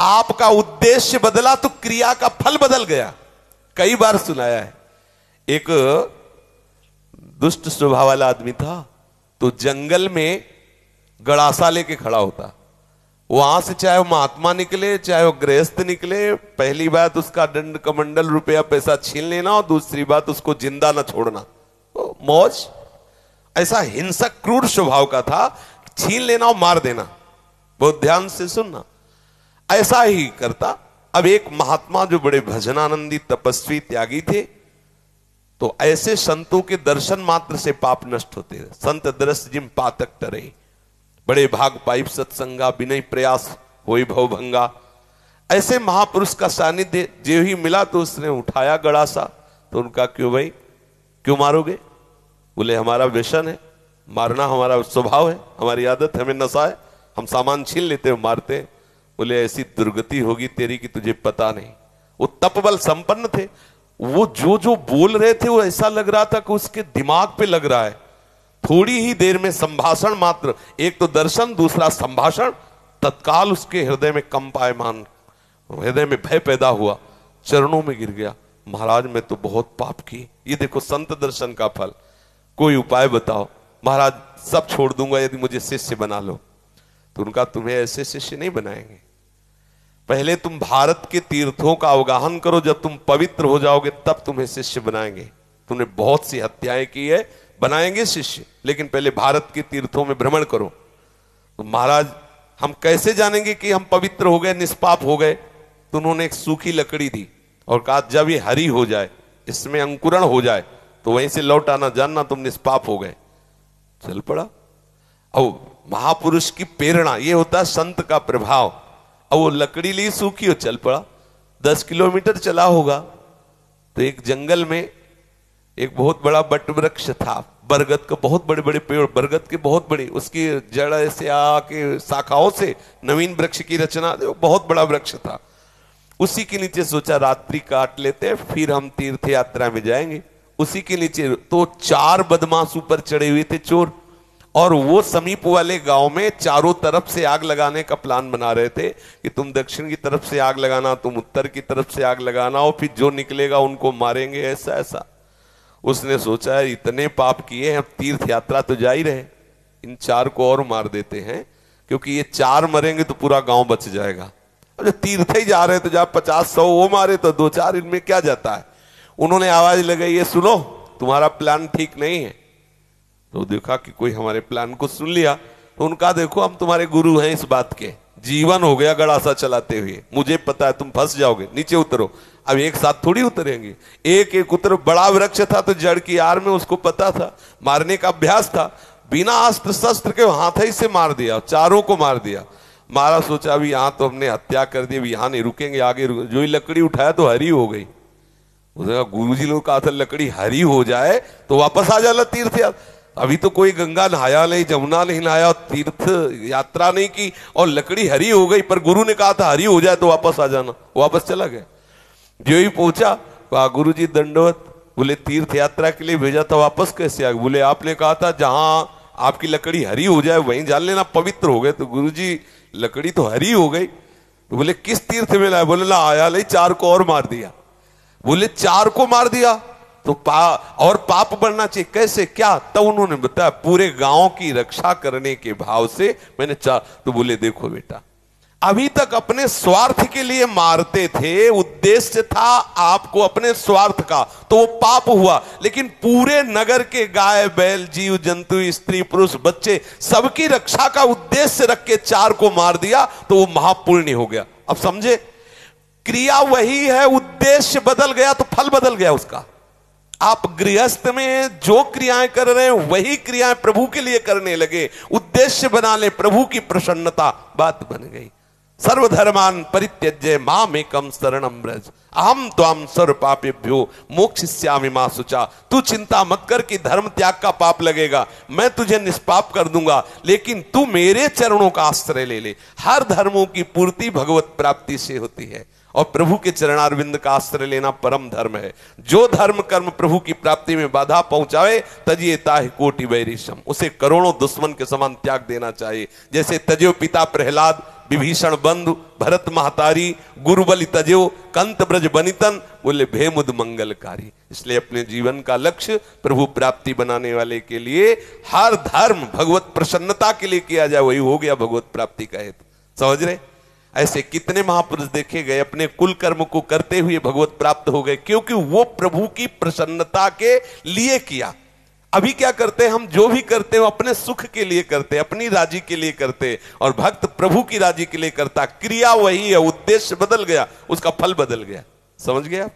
आपका उद्देश्य बदला तो क्रिया का फल बदल गया। कई बार सुनाया है। एक दुष्ट स्वभाव वाला आदमी था, तो जंगल में गड़ासा लेके खड़ा होता। वहां से चाहे वो महात्मा निकले चाहे वो गृहस्थ निकले, पहली बात उसका दंड कमंडल रुपया पैसा छीन लेना, और दूसरी बात उसको जिंदा ना छोड़ना। तो मौज, ऐसा हिंसक क्रूर स्वभाव का था, छीन लेना और मार देना। बहुत ध्यान से सुनना, ऐसा ही करता। अब एक महात्मा जो बड़े भजनानंदी तपस्वी त्यागी थे, तो ऐसे संतों के दर्शन मात्र से पाप नष्ट होते। संत दरस जिम पातक टरे, बड़े भाग पाइप सत्संगा, विनय प्रयास होई भव भंगा। ऐसे महापुरुष का सानिध्य जो ही मिला तो उसने उठाया गड़ासा। तो उनका क्यों भाई, क्यों मारोगे? बोले हमारा व्यसन है, मारना हमारा स्वभाव है, हमारी आदत, हमें नशा है, हम सामान छीन लेते हैं मारते हैं। बोले ऐसी दुर्गति होगी तेरी कि तुझे पता नहीं। वो तपबल संपन्न थे, वो जो बोल रहे थे वो ऐसा लग रहा था कि उसके दिमाग पे लग रहा है। थोड़ी ही देर में संभाषण मात्र, एक तो दर्शन दूसरा संभाषण, तत्काल उसके हृदय में कंपायमान, हृदय में भय पैदा हुआ, चरणों में गिर गया। महाराज मैं तो बहुत पाप की, ये देखो संत दर्शन का फल, कोई उपाय बताओ। महाराज सब छोड़ दूंगा यदि मुझे शिष्य बना लो। तो उनका तुम्हें ऐसे शिष्य नहीं बनाएंगे, पहले तुम भारत के तीर्थों का अवगाहन करो, जब तुम पवित्र हो जाओगे तब तुम्हें शिष्य बनाएंगे। तुमने बहुत सी हत्याएं की है, बनाएंगे शिष्य, लेकिन पहले भारत के तीर्थों में भ्रमण करो। तो महाराज हम कैसे जानेंगे कि हम पवित्र हो गए, निष्पाप हो गए? तो उन्होंने एक सूखी लकड़ी दी और कहा जब ये हरी हो जाए, इसमें अंकुरण हो जाए, तो वहीं से लौट आना, जानना तुम निष्पाप हो गए। चल पड़ा। अब महापुरुष की प्रेरणा, ये होता है संत का प्रभाव। अब वो लकड़ी ली सूखी और चल पड़ा। 10 किलोमीटर चला होगा तो एक जंगल में एक बहुत बड़ा बट वृक्ष था, बरगद का, बहुत बड़े बड़े पेड़, बरगद के बहुत बड़े, उसकी जड़ से आके शाखाओं से नवीन वृक्ष की रचना, बहुत बड़ा वृक्ष था। उसी के नीचे सोचा रात्रि काट लेते हैं, फिर हम तीर्थ यात्रा में जाएंगे। उसी के नीचे तो 4 बदमाश ऊपर चढ़े हुए थे, चोर, और वो समीप वाले गांव में चारों तरफ से आग लगाने का प्लान बना रहे थे कि तुम दक्षिण की तरफ से आग लगाना, तुम उत्तर की तरफ से आग लगाना, और फिर जो निकलेगा उनको मारेंगे, ऐसा ऐसा। उसने सोचा है इतने पाप किए हैं, तीर्थ यात्रा तो जा ही रहे, इन 4 को और मार देते हैं, क्योंकि ये 4 मरेंगे तो पूरा गांव बच जाएगा। अब जो तीर्थ ही जा रहे हैं तो जब 50-100 वो मारे तो 2-4 इनमें क्या जाता है। उन्होंने आवाज लगाई, ये सुनो तुम्हारा प्लान ठीक नहीं है। तो देखा कि कोई हमारे प्लान को सुन लिया, तो उनका देखो हम तुम्हारे गुरु हैं इस बात के, जीवन हो गया गड़ासा चलाते हुए, मुझे पता है तुम फंस जाओगे, नीचे उतरो। अब एक साथ थोड़ी उतरेंगे, एक एक उतर। बड़ा वृक्ष था तो जड़ की आड़ में उसको पता था, मारने का अभ्यास था, बिना अस्त्र शस्त्र के हाथ ही से मार दिया, 4 को मार दिया। मारा, सोचा अभी यहां तो हमने हत्या कर दी, अभी यहां नहीं रुकेंगे, आगे जो ही लकड़ी उठाया तो हरी हो गई। गुरु जी लोग कहा था लकड़ी हरी हो जाए तो वापस आ जाना तीर्थ यात्रा। अभी तो कोई गंगा नहाया नहीं, जमुना नहीं नहाया, तीर्थ यात्रा नहीं की, और लकड़ी हरी हो गई, पर गुरु ने कहा था हरी हो जाए तो वापस आ जाना। वापस चला गया। जो ही पहुंचा, कहा गुरु जी दंडवत। बोले तीर्थ यात्रा के लिए भेजा था, वापस कैसे आ गए? बोले आपने कहा था जहां आपकी लकड़ी हरी हो जाए वहीं जान लेना, पवित्र हो गए। तो गुरु जी लकड़ी तो हरी हो गई। तो बोले किस तीर्थ में लाया? बोले ला आया नहीं, 4 को और मार दिया। बोले 4 को मार दिया तो और पाप बढ़ना चाहिए, कैसे क्या? तब उन्होंने बताया पूरे गांव की रक्षा करने के भाव से मैंने 4। तो बोले देखो बेटा, अभी तक अपने स्वार्थ के लिए मारते थे, उद्देश्य था आपको अपने स्वार्थ का, तो वो पाप हुआ। लेकिन पूरे नगर के गाय बैल जीव जंतु स्त्री पुरुष बच्चे सबकी रक्षा का उद्देश्य रख के 4 को मार दिया, तो वो महापुण्य हो गया। अब समझे, क्रिया वही है, उद्देश्य बदल गया तो फल बदल गया उसका। आप गृहस्थ में जो क्रियाएं कर रहे हैं वही क्रियाएं प्रभु के लिए करने लगे, उद्देश्य बना ले प्रभु की प्रसन्नता, बात बन गई। सर्वधर्मान परित्यज्य मामेकं शरणं व्रज अहम त्वां सर्व पापेभ्यो मोक्षयिष्यामि मा शुचा। तू चिंता मत कर कि धर्म त्याग का पाप लगेगा, मैं तुझे निष्पाप कर दूंगा, लेकिन तू मेरे चरणों का आश्रय ले ले। हर धर्मों की पूर्ति भगवत प्राप्ति से होती है, और प्रभु के चरणारविंद का आश्रय लेना परम धर्म है। जो धर्म कर्म प्रभु की प्राप्ति में बाधा पहुंचावे तजिए ताहि कोटि वैरिशम, उसे करोड़ों दुश्मन के समान त्याग देना चाहिए। जैसे तजो पिता प्रहलाद विभीषण बंधु भरत महतारी गुरु बलि तजो कंत ब्रज बनितन, बोले भेमुद मंगलकारी। इसलिए अपने जीवन का लक्ष्य प्रभु प्राप्ति बनाने वाले के लिए हर धर्म भगवत प्रसन्नता के लिए किया जाए, वही हो गया भगवत प्राप्ति का हेतु। समझ रहे? ऐसे कितने महापुरुष देखे गए अपने कुल कर्म को करते हुए भगवत प्राप्त हो गए, क्योंकि वो प्रभु की प्रसन्नता के लिए किया। अभी क्या करते हैं हम, जो भी करते हैं अपने सुख के लिए करते हैं, अपनी राजी के लिए करते हैं, और भक्त प्रभु की राजी के लिए करता। क्रिया वही है, उद्देश्य बदल गया, उसका फल बदल गया। समझ गए आप?